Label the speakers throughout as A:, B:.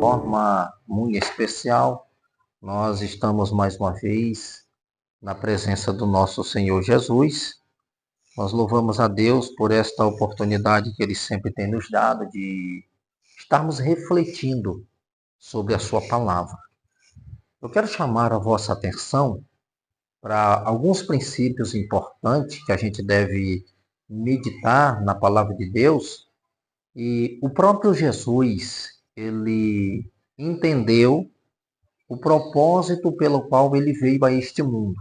A: forma muito especial, nós estamos mais uma vez na presença do nosso Senhor Jesus. Nós louvamos a Deus por esta oportunidade que Ele sempre tem nos dado de estarmos refletindo sobre a Sua palavra. Eu quero chamar a vossa atenção para alguns princípios importantes que a gente deve meditar na palavra de Deus. E o próprio Jesus, ele entendeu o propósito pelo qual ele veio a este mundo.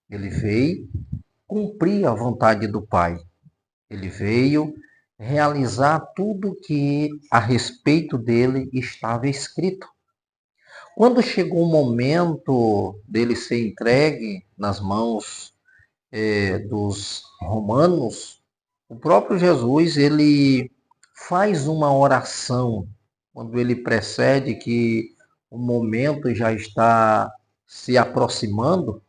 A: Ele veio cumprir a vontade do Pai. Ele veio realizar tudo que a respeito dele estava escrito. Quando chegou o momento dele ser entregue nas mãos dos romanos, o próprio Jesus, ele faz uma oração quando ele percebe que o momento já está se aproximando.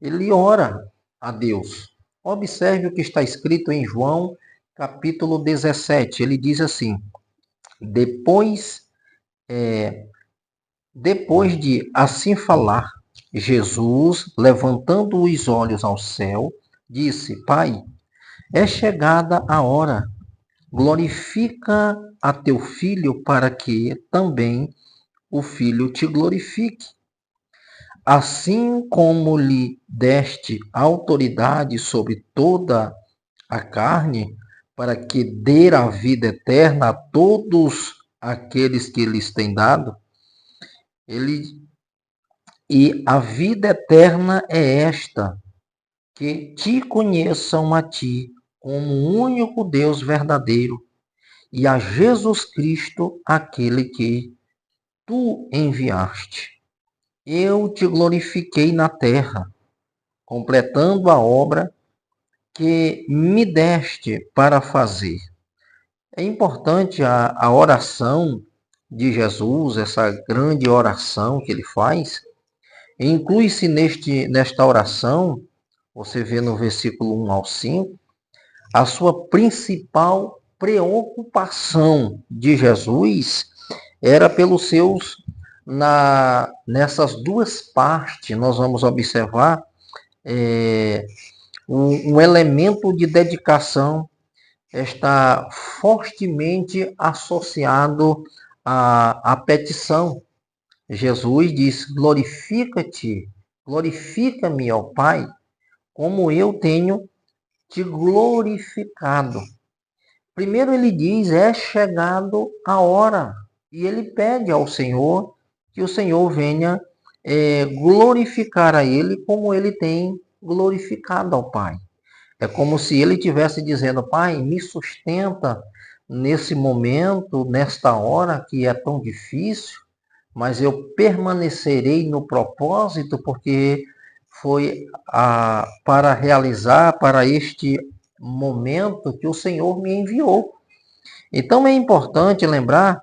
A: Ele ora a Deus. Observe o que está escrito em João, capítulo 17. Ele diz assim: depois, depois de assim falar, Jesus, levantando os olhos ao céu, disse: Pai, é chegada a hora. Glorifica a teu filho, para que também o filho te glorifique. Assim como lhe deste autoridade sobre toda a carne, para que dê a vida eterna a todos aqueles que lhes tem dado, e a vida eterna é esta, que te conheçam a ti como o único Deus verdadeiro e a Jesus Cristo, aquele que tu enviaste. Eu te glorifiquei na terra, completando a obra que me deste para fazer. É importante a oração de Jesus, essa grande oração que ele faz. Inclui-se nesta oração, você vê no versículo 1 ao 5, a sua principal preocupação de Jesus era pelos seus, nessas duas partes, nós vamos observar um elemento de dedicação está fortemente associado à petição. Jesus diz: glorifica-te, glorifica-me, ó Pai, como eu tenho te glorificado. Primeiro ele diz: é chegado a hora. E ele pede ao Senhor que o Senhor venha glorificar a ele como ele tem glorificado ao Pai. É como se ele estivesse dizendo: Pai, me sustenta nesse momento, nesta hora que é tão difícil, mas eu permanecerei no propósito, porque foi para realizar, para este momento que o Senhor me enviou. Então é importante lembrar,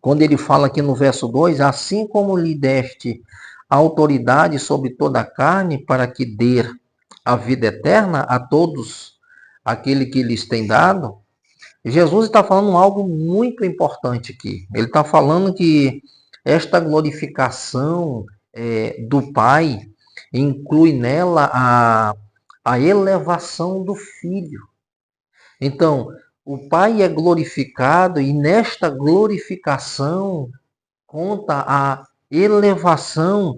A: quando ele fala aqui no verso 2, assim como lhe deste autoridade sobre toda a carne, para que dê a vida eterna a todos aquele que lhes tem dado. Jesus está falando algo muito importante aqui. Ele está falando que esta glorificação do Pai inclui nela a elevação do Filho. Então, o Pai é glorificado e nesta glorificação conta a elevação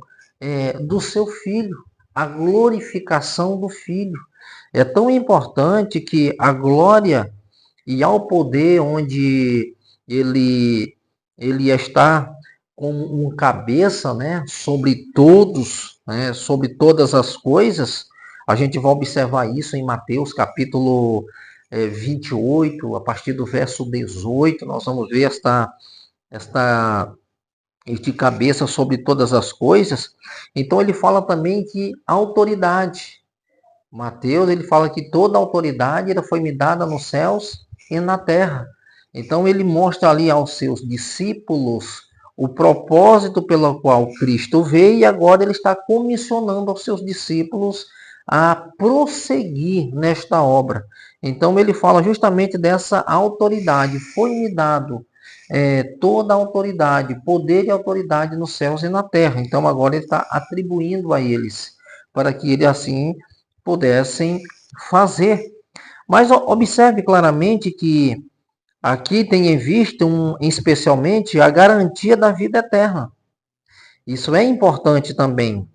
A: do seu Filho, a glorificação do Filho. É tão importante que a glória e ao poder onde ele está como um cabeça, né, sobre todos, né, sobre todas as coisas. A gente vai observar isso em Mateus capítulo 28, a partir do verso 18, nós vamos ver este cabeça sobre todas as coisas. Então ele fala também que autoridade. Mateus, ele fala que toda a autoridade foi me dada nos céus e na terra. Então ele mostra ali aos seus discípulos o propósito pelo qual Cristo veio, e agora ele está comissionando aos seus discípulos a prosseguir nesta obra. Então ele fala justamente dessa autoridade. Foi me dado toda a autoridade, poder e autoridade nos céus e na terra. Então agora ele está atribuindo a eles, para que eles assim pudessem fazer. Mas observe claramente que aqui tem em vista, especialmente, a garantia da vida eterna. Isso é importante também,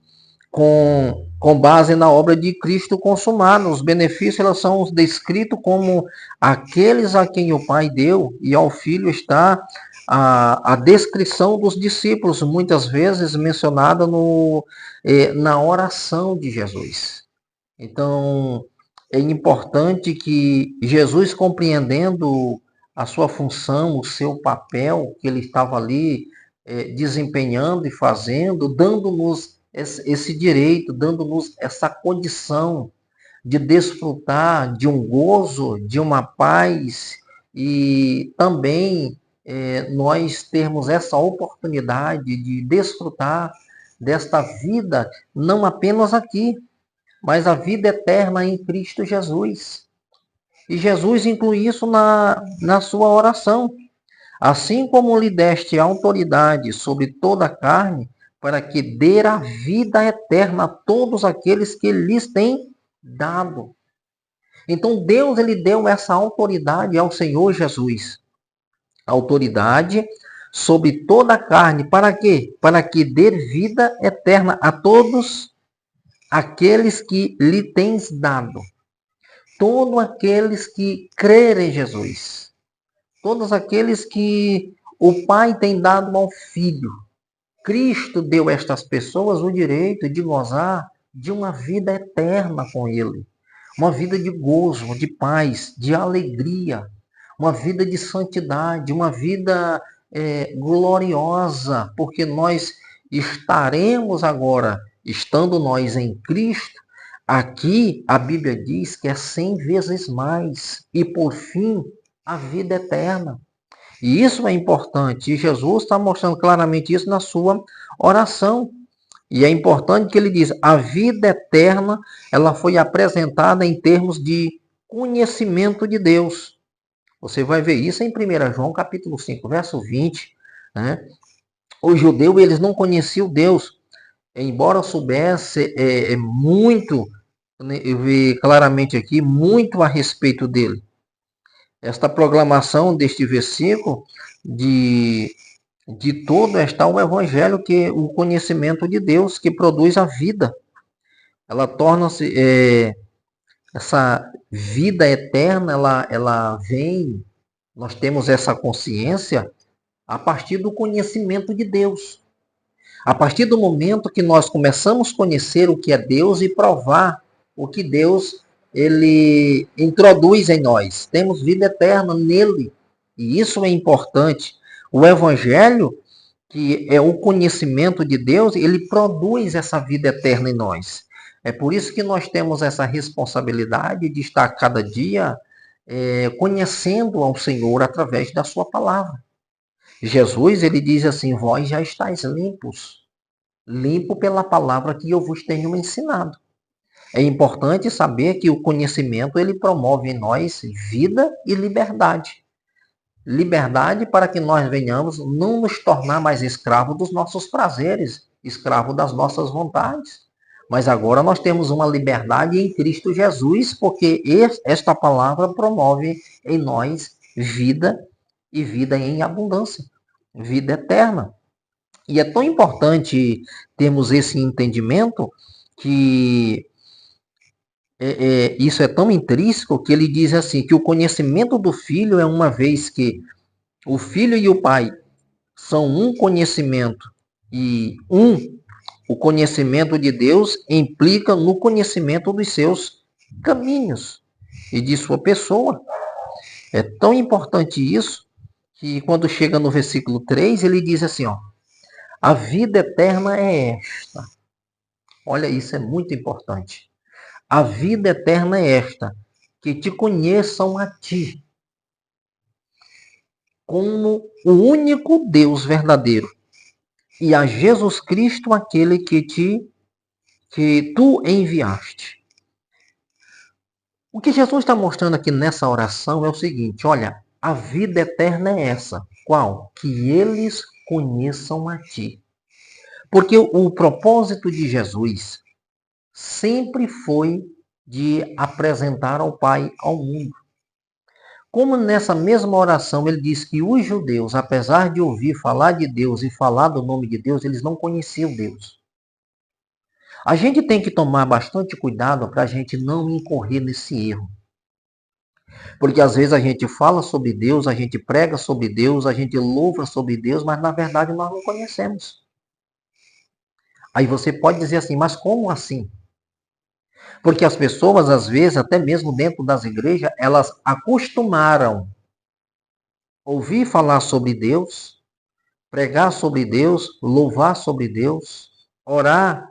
A: com base na obra de Cristo consumada. Os benefícios elas são descritos como aqueles a quem o Pai deu, e ao Filho está a descrição dos discípulos, muitas vezes mencionada na oração de Jesus. Então, é importante que Jesus, compreendendo a sua função, o seu papel que ele estava ali desempenhando e fazendo, dando-nos esse direito, dando-nos essa condição de desfrutar de um gozo, de uma paz e também nós termos essa oportunidade de desfrutar desta vida, não apenas aqui, mas a vida eterna em Cristo Jesus. E Jesus inclui isso na sua oração. Assim como lhe deste autoridade sobre toda a carne, para que dê a vida eterna a todos aqueles que lhes têm dado. Então Deus ele deu essa autoridade ao Senhor Jesus. Autoridade sobre toda a carne. Para quê? Para que dê vida eterna a todos aqueles que lhe tens dado. Todos aqueles que crerem em Jesus. Todos aqueles que o Pai tem dado ao Filho. Cristo deu a estas pessoas o direito de gozar de uma vida eterna com Ele. Uma vida de gozo, de paz, de alegria. Uma vida de santidade, uma vida gloriosa, porque nós estaremos agora, estando nós em Cristo, aqui a Bíblia diz que é 100 vezes mais. E por fim, a vida eterna. E isso é importante. E Jesus está mostrando claramente isso na sua oração. E é importante que ele diz, a vida eterna, ela foi apresentada em termos de conhecimento de Deus. Você vai ver isso em 1 João capítulo 5, verso 20. Né? Os judeus, eles não conheciam Deus. Embora soubesse muito, né, eu vi claramente aqui, muito a respeito dele. Esta proclamação deste versículo de todo está o evangelho, que é o conhecimento de Deus que produz a vida. Ela torna-se essa vida eterna, ela vem, nós temos essa consciência a partir do conhecimento de Deus. A partir do momento que nós começamos a conhecer o que é Deus e provar o que Deus ele introduz em nós. Temos vida eterna nele. E isso é importante. O evangelho, que é o conhecimento de Deus, ele produz essa vida eterna em nós. É por isso que nós temos essa responsabilidade de estar cada dia conhecendo ao Senhor através da sua palavra. Jesus, ele diz assim, vós já estáis limpos, limpo pela palavra que eu vos tenho ensinado. É importante saber que o conhecimento, ele promove em nós vida e liberdade. Liberdade para que nós venhamos não nos tornar mais escravos dos nossos prazeres, escravos das nossas vontades. Mas agora nós temos uma liberdade em Cristo Jesus, porque esta palavra promove em nós vida e vida em abundância, vida eterna. E é tão importante termos esse entendimento que isso é tão intrínseco que ele diz assim, que o conhecimento do Filho é uma vez que o Filho e o Pai são um conhecimento e o conhecimento de Deus implica no conhecimento dos seus caminhos e de sua pessoa. É tão importante isso que quando chega no versículo 3, ele diz assim, ó, a vida eterna é esta. Olha, isso é muito importante. A vida eterna é esta, que te conheçam a ti, como o único Deus verdadeiro, e a Jesus Cristo, aquele que tu enviaste. O que Jesus está mostrando aqui nessa oração é o seguinte, olha, a vida eterna é essa. Qual? Que eles conheçam a ti. Porque o propósito de Jesus sempre foi de apresentar ao Pai ao mundo. Como nessa mesma oração ele diz que os judeus, apesar de ouvir falar de Deus e falar do nome de Deus, eles não conheciam Deus. A gente tem que tomar bastante cuidado para a gente não incorrer nesse erro. Porque às vezes a gente fala sobre Deus, a gente prega sobre Deus, a gente louva sobre Deus, mas na verdade nós não conhecemos. Aí você pode dizer assim, mas como assim? Porque as pessoas, às vezes, até mesmo dentro das igrejas, elas acostumaram ouvir falar sobre Deus, pregar sobre Deus, louvar sobre Deus, orar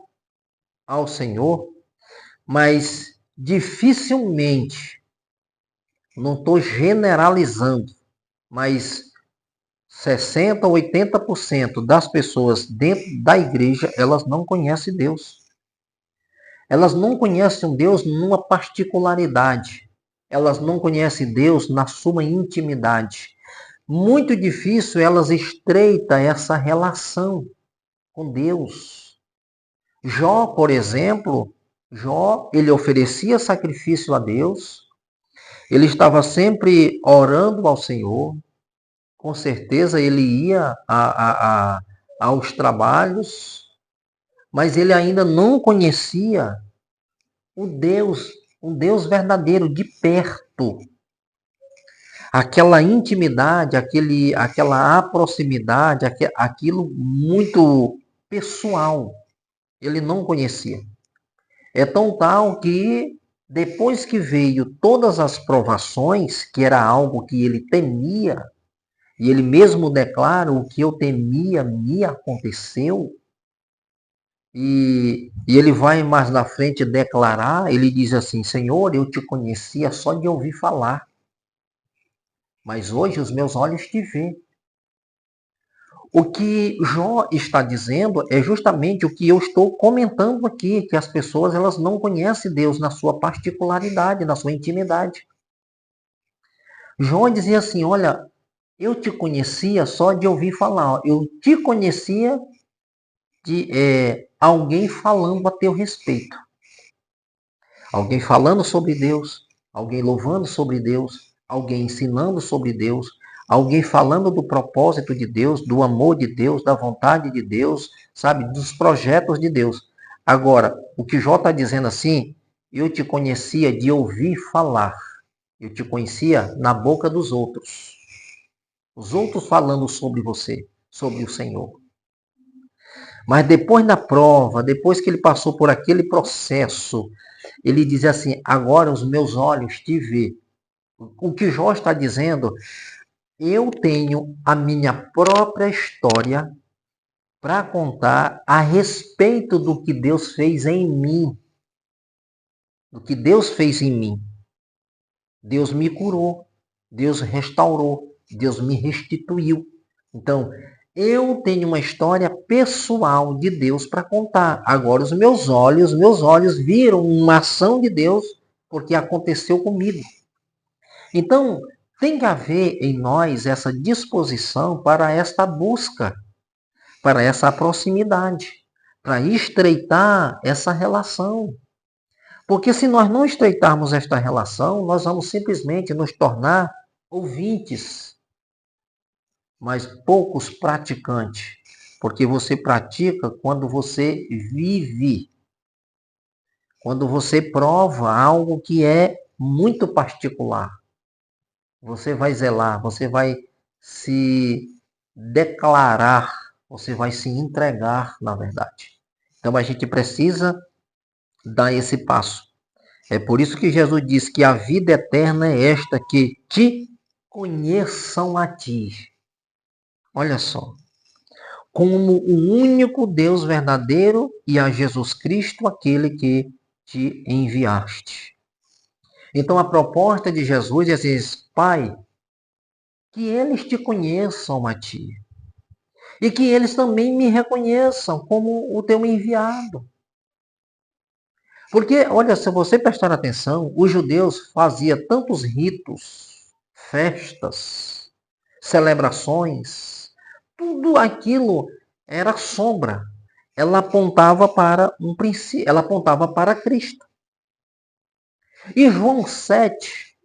A: ao Senhor, mas dificilmente, não estou generalizando, mas 60, 80% das pessoas dentro da igreja, elas não conhecem Deus. Elas não conhecem Deus numa particularidade. Elas não conhecem Deus na sua intimidade. Muito difícil elas estreitam essa relação com Deus. Jó, por exemplo, Jó, ele oferecia sacrifício a Deus, ele estava sempre orando ao Senhor, com certeza ele ia aos trabalhos, mas ele ainda não conhecia o Deus verdadeiro de perto. Aquela intimidade, aquela proximidade, aquilo muito pessoal, ele não conhecia. É tão tal que depois que veio todas as provações, que era algo que ele temia, e ele mesmo declara: o que eu temia me aconteceu. E ele vai mais na frente declarar, ele diz assim: Senhor, eu te conhecia só de ouvir falar, mas hoje os meus olhos te veem. O que Jó está dizendo é justamente o que eu estou comentando aqui, que as pessoas elas não conhecem Deus na sua particularidade, na sua intimidade. Jó dizia assim: olha, eu te conhecia só de ouvir falar, eu te conhecia de alguém falando a teu respeito. Alguém falando sobre Deus, alguém louvando sobre Deus, alguém ensinando sobre Deus, alguém falando do propósito de Deus, do amor de Deus, da vontade de Deus, sabe, dos projetos de Deus. Agora, o que Jó está dizendo assim, eu te conhecia de ouvir falar, eu te conhecia na boca dos outros. Os outros falando sobre você, sobre o Senhor. Mas depois da prova, depois que ele passou por aquele processo, ele diz assim: agora os meus olhos te vê. O que Jó está dizendo, eu tenho a minha própria história para contar a respeito do que Deus fez em mim. Do que Deus fez em mim. Deus me curou, Deus restaurou, Deus me restituiu. Então, eu tenho uma história pessoal de Deus para contar. Agora os meus olhos viram uma ação de Deus porque aconteceu comigo. Então, tem que haver em nós essa disposição para esta busca, para essa proximidade, para estreitar essa relação. Porque se nós não estreitarmos esta relação, nós vamos simplesmente nos tornar ouvintes, mas poucos praticantes. Porque você pratica quando você vive, quando você prova algo que é muito particular. Você vai zelar, você vai se declarar, você vai se entregar, na verdade. Então a gente precisa dar esse passo. É por isso que Jesus diz que a vida eterna é esta, que te conheçam a ti. Olha só. Como o único Deus verdadeiro e a Jesus Cristo, aquele que te enviaste. Então a proposta de Jesus é assim: Pai, que eles te conheçam a ti. E que eles também me reconheçam como o teu enviado. Porque, olha, se você prestar atenção, os judeus faziam tantos ritos, festas, celebrações, tudo aquilo era sombra. Ela apontava para um princípio, ela apontava para Cristo. E João 7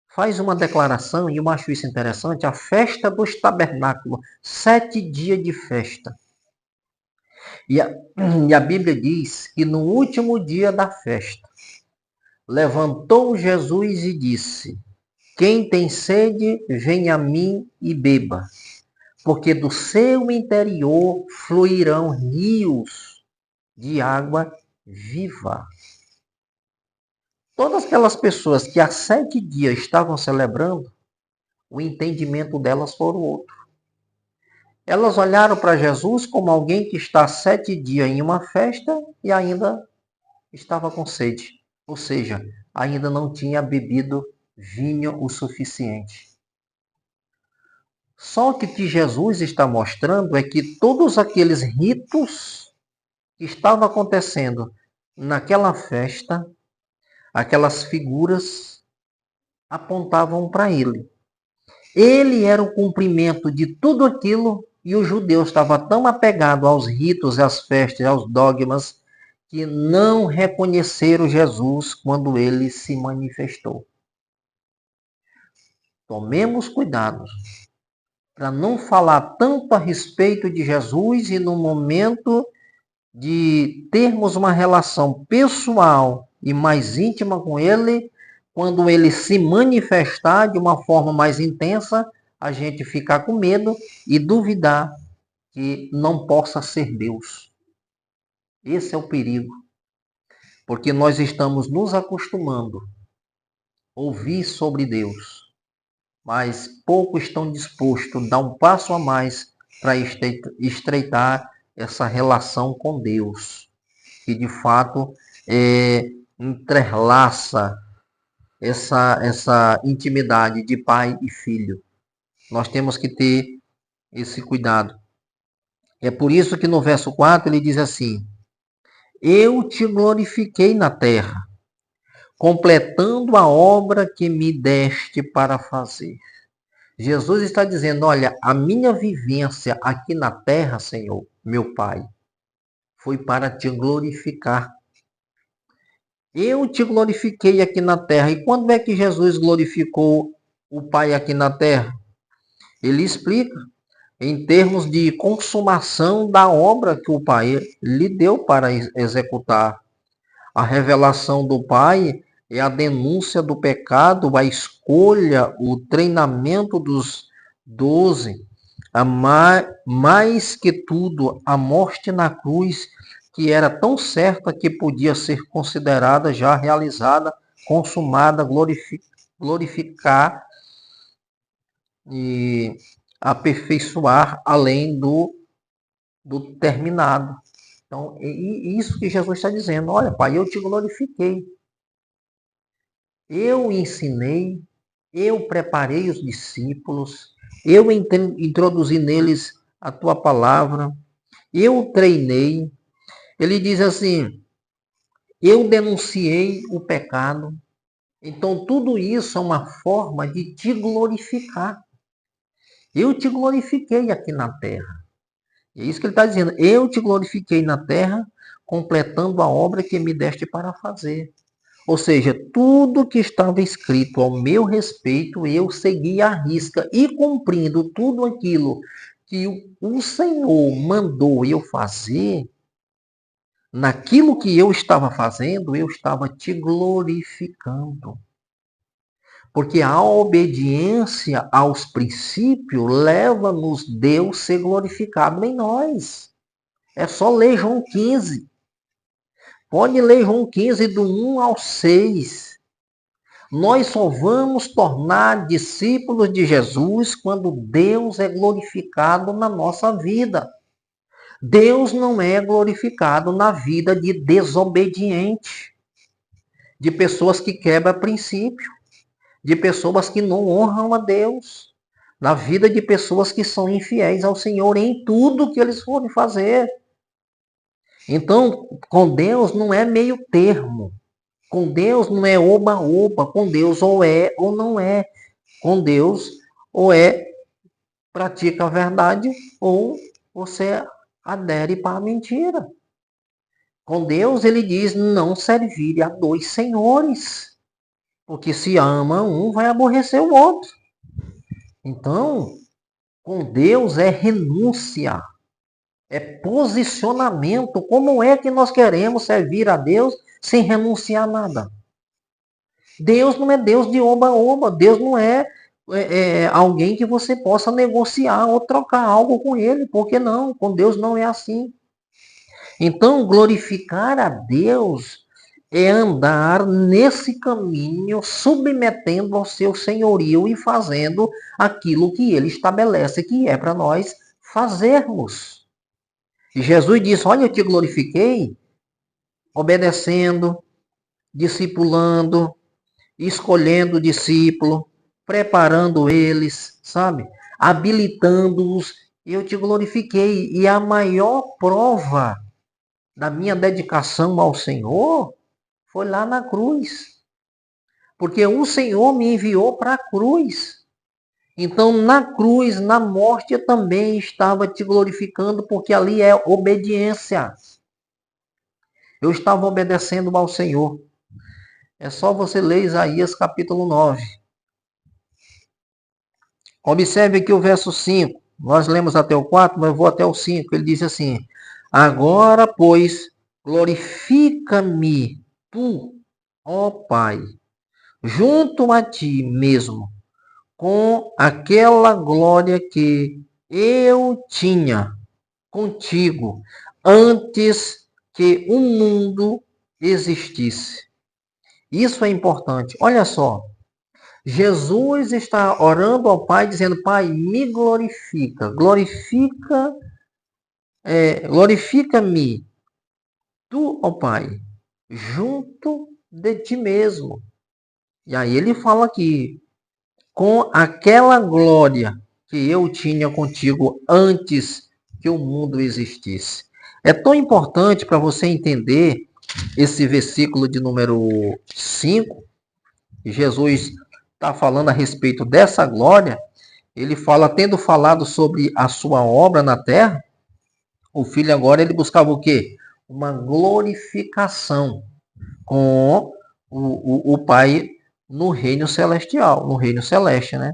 A: faz uma declaração, e eu acho isso interessante, a festa dos tabernáculos, 7 dias de festa. E a Bíblia diz que no último dia da festa, levantou Jesus e disse: quem tem sede, venha a mim e beba, porque do seu interior fluirão rios de água viva. Todas aquelas pessoas que há 7 dias estavam celebrando, o entendimento delas foi outro. Elas olharam para Jesus como alguém que está 7 dias em uma festa e ainda estava com sede. Ou seja, ainda não tinha bebido vinho o suficiente. Só que o que Jesus está mostrando é que todos aqueles ritos que estavam acontecendo naquela festa, aquelas figuras apontavam para ele. Ele era o cumprimento de tudo aquilo e o judeu estava tão apegado aos ritos, às festas, aos dogmas, que não reconheceram Jesus quando ele se manifestou. Tomemos cuidado para não falar tanto a respeito de Jesus e no momento de termos uma relação pessoal e mais íntima com ele, quando ele se manifestar de uma forma mais intensa, a gente ficar com medo e duvidar que não possa ser Deus. Esse é o perigo, porque nós estamos nos acostumando a ouvir sobre Deus, mas poucos estão dispostos a dar um passo a mais para estreitar essa relação com Deus, que de fato entrelaça essa intimidade de pai e filho. Nós temos que ter esse cuidado. É por isso que no verso 4 ele diz assim: eu te glorifiquei na terra, completando a obra que me deste para fazer. Jesus está dizendo, olha, a minha vivência aqui na terra, Senhor, meu Pai, foi para te glorificar. Eu te glorifiquei aqui na terra. E quando é que Jesus glorificou o Pai aqui na terra? Ele explica em termos de consumação da obra que o Pai lhe deu para executar. A revelação do Pai é a denúncia do pecado, a escolha, o treinamento dos 12, mais que tudo, a morte na cruz, que era tão certa que podia ser considerada já realizada, consumada, glorificar e aperfeiçoar além do terminado. Então, é isso que Jesus está dizendo. Olha, Pai, eu te glorifiquei. Eu ensinei, eu preparei os discípulos, eu introduzi neles a tua palavra, eu treinei. Ele diz assim, eu denunciei o pecado. Então, tudo isso é uma forma de te glorificar. Eu te glorifiquei aqui na terra. É isso que ele está dizendo. Eu te glorifiquei na terra, completando a obra que me deste para fazer. Ou seja, tudo que estava escrito ao meu respeito, eu segui à risca e cumprindo tudo aquilo que o Senhor mandou eu fazer, naquilo que eu estava fazendo, eu estava te glorificando. Porque a obediência aos princípios leva-nos Deus ser glorificado em nós. É só ler João 15. Pode ler João 15 do 1 ao 6. Nós só vamos tornar discípulos de Jesus quando Deus é glorificado na nossa vida. Deus não é glorificado na vida de desobediente, de pessoas que quebram princípio, de pessoas que não honram a Deus, na vida de pessoas que são infiéis ao Senhor em tudo que eles forem fazer. Então, com Deus não é meio termo. Com Deus não é oba-oba. Com Deus ou é ou não é. Com Deus ou é pratica a verdade ou você adere para a mentira. Com Deus, ele diz não servir a dois senhores, porque se ama um, vai aborrecer o outro. Então, com Deus é renúncia, é posicionamento. Como é que nós queremos servir a Deus sem renunciar a nada? Deus não é Deus de oba-oba. Deus não é alguém que você possa negociar ou trocar algo com ele. Por que não? Com Deus não é assim. Então, glorificar a Deus é andar nesse caminho, submetendo ao seu senhorio e fazendo aquilo que ele estabelece que é para nós fazermos. E Jesus disse: olha, eu te glorifiquei obedecendo, discipulando, escolhendo o discípulo, preparando eles, sabe? Habilitando-os. Eu te glorifiquei. E a maior prova da minha dedicação ao Senhor foi lá na cruz. Porque o Senhor me enviou para a cruz. Então, na cruz, na morte, eu também estava te glorificando, porque ali é obediência. Eu estava obedecendo ao Senhor. É só você ler Isaías capítulo 9. Observe aqui o verso 5. Nós lemos até o 4, mas eu vou até o 5. Ele diz assim: agora, pois, glorifica-me tu, ó Pai, junto a ti mesmo, com aquela glória que eu tinha contigo antes que o mundo existisse. Isso é importante. Olha só, Jesus está orando ao Pai, dizendo: Pai, me glorifica, glorifica-me, tu, ó Pai, junto de ti mesmo. E aí ele fala aqui, com aquela glória que eu tinha contigo antes que o mundo existisse. É tão importante para você entender esse versículo de número 5. Jesus está falando a respeito dessa glória. Ele fala, tendo falado sobre a sua obra na terra, o filho agora ele buscava o quê? Uma glorificação com o Pai no reino celestial, no reino celeste, né?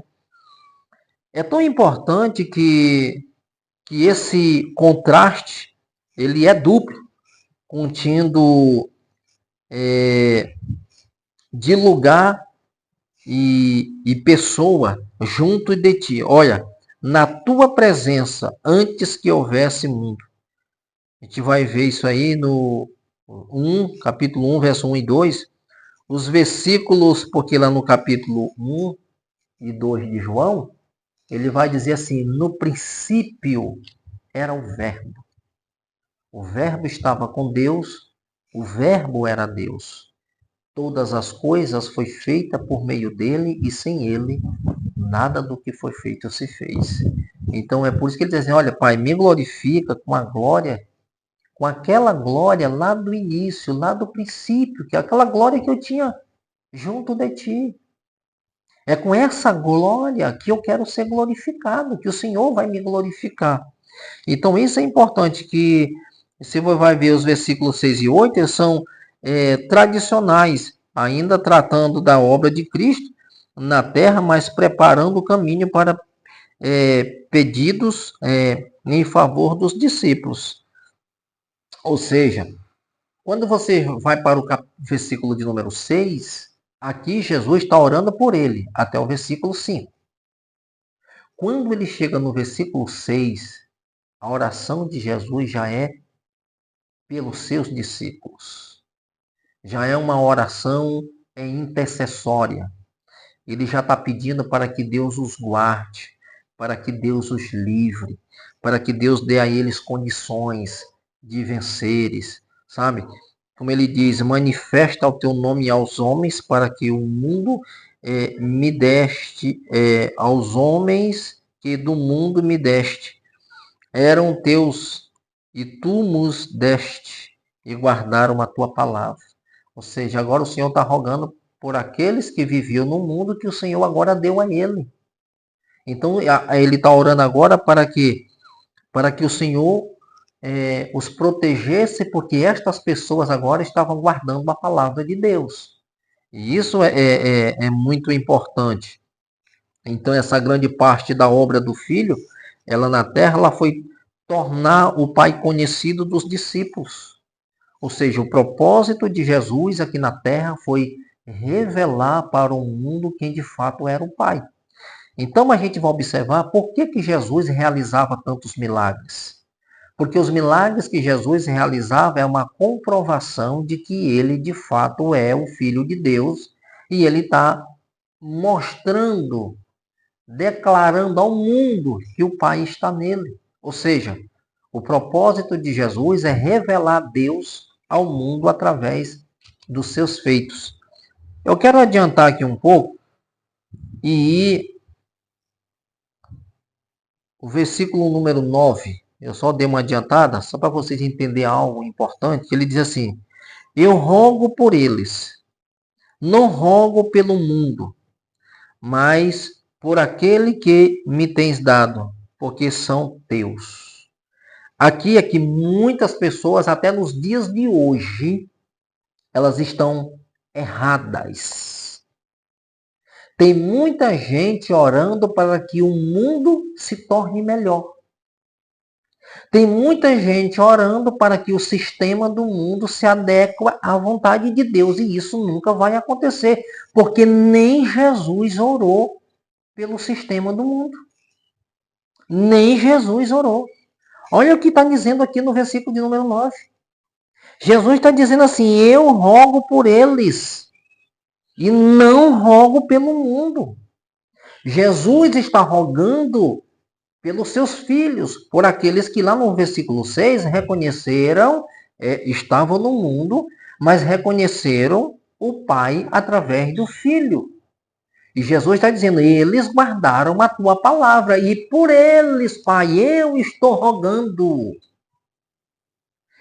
A: É tão importante que esse contraste ele é duplo, contendo de lugar e pessoa junto de ti. Olha, na tua presença, antes que houvesse mundo. A gente vai ver isso aí no capítulo 1, verso 1 e 2. Os versículos, porque lá no capítulo 1 e 2 de João, ele vai dizer assim: no princípio era o Verbo. O Verbo estava com Deus, o Verbo era Deus. Todas as coisas foi feita por meio dele e sem ele nada do que foi feito se fez. Então é por isso que ele diz assim: olha, Pai, me glorifica com a glória, com aquela glória lá do início, lá do princípio, que é aquela glória que eu tinha junto de ti. É com essa glória que eu quero ser glorificado, que o Senhor vai me glorificar. Então isso é importante, que você vai ver os versículos 6 e 8, eles são tradicionais, ainda tratando da obra de Cristo na terra, mas preparando o caminho para pedidos em favor dos discípulos. Ou seja, quando você vai para o versículo de número 6, aqui Jesus está orando por ele, até o versículo 5. Quando ele chega no versículo 6, a oração de Jesus já é pelos seus discípulos. Já é uma oração intercessória. Ele já está pedindo para que Deus os guarde, para que Deus os livre, para que Deus dê a eles condições de venceres, sabe? Como ele diz, manifesta o teu nome aos homens, para que o mundo me deste, aos homens que do mundo me deste. Eram teus e tu nos deste e guardaram a tua palavra. Ou seja, agora o Senhor está rogando por aqueles que viviam no mundo que o Senhor agora deu a ele. Então, ele está orando agora para que o Senhor os protegesse, porque estas pessoas agora estavam guardando a palavra de Deus. E isso é muito importante. Então, essa grande parte da obra do Filho, ela na terra, ela foi tornar o Pai conhecido dos discípulos. Ou seja, o propósito de Jesus aqui na terra foi revelar para o mundo quem de fato era o Pai. Então, a gente vai observar por que Jesus realizava tantos milagres. Porque os milagres que Jesus realizava é uma comprovação de que ele de fato é o Filho de Deus e ele está mostrando, declarando ao mundo que o Pai está nele. Ou seja, o propósito de Jesus é revelar Deus ao mundo através dos seus feitos. Eu quero adiantar aqui um pouco e ir o versículo número 9. Eu só dei uma adiantada, só para vocês entenderem algo importante. Ele diz assim: eu rogo por eles, não rogo pelo mundo, mas por aquele que me tens dado, porque são teus. Aqui é que muitas pessoas, até nos dias de hoje, elas estão erradas. Tem muita gente orando para que o mundo se torne melhor. Tem muita gente orando para que o sistema do mundo se adeque à vontade de Deus. E isso nunca vai acontecer, porque nem Jesus orou pelo sistema do mundo. Nem Jesus orou. Olha o que está dizendo aqui no versículo de número 9. Jesus está dizendo assim: eu rogo por eles e não rogo pelo mundo. Jesus está rogando pelos seus filhos, por aqueles que lá no versículo 6 reconheceram, estavam no mundo, mas reconheceram o Pai através do Filho. E Jesus está dizendo: eles guardaram a tua palavra, e por eles, Pai, eu estou rogando.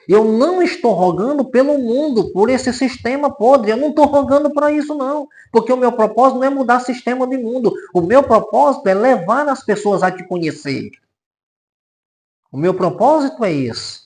A: Eu não estou rogando pelo mundo, por esse sistema podre. Eu não estou rogando para isso, não. Porque o meu propósito não é mudar sistema de mundo. O meu propósito é levar as pessoas a te conhecer. O meu propósito é esse.